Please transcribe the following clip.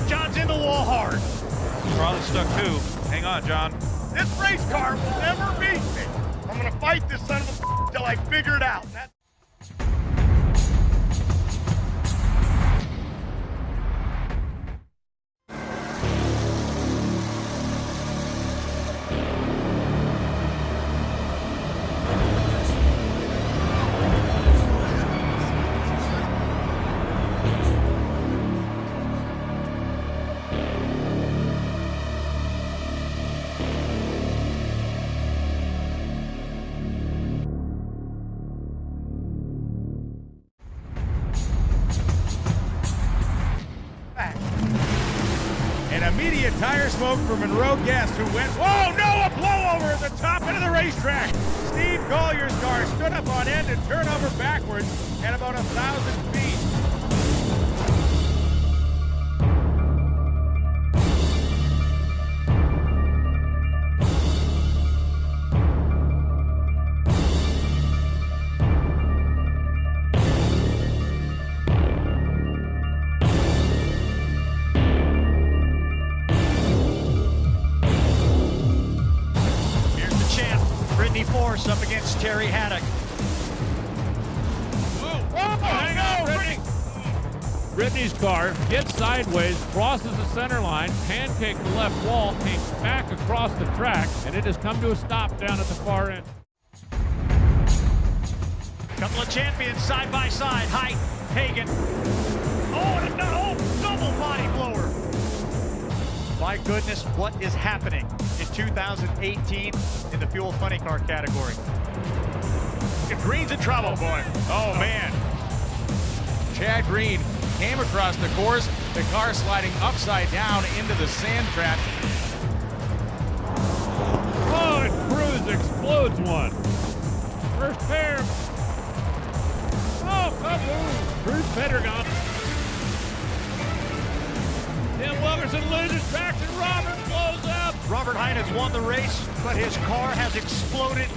John's in the wall hard. Probably stuck too. Hang on, John. This race car will never beat me. I'm gonna fight this son of a till I figure it out. An immediate tire smoke from Monroe Guest, who went, whoa, no, a blowover at the top end of the racetrack. Steve Collier's car stood up on end and turned over backwards at about 1,000 feet. Force up against Terry Haddock. Brittany's car gets sideways, crosses the center line, pancakes the left wall, came back across the track, and it has come to a stop down at the far end. Couple of champions side by side. Height, Hagan. Oh, and a double body blower. My goodness, what is happening in 2018 in the fuel funny car category? Green's in trouble, boy. Oh, man. Chad Green came across the course, the car sliding upside down into the sand trap. Oh, and Cruz explodes one. First pair. Oh, kaboom. Cruz Pedergon. Tim Wilkerson loses traction. Robert blows up. Robert Hine has won the race, but his car has exploded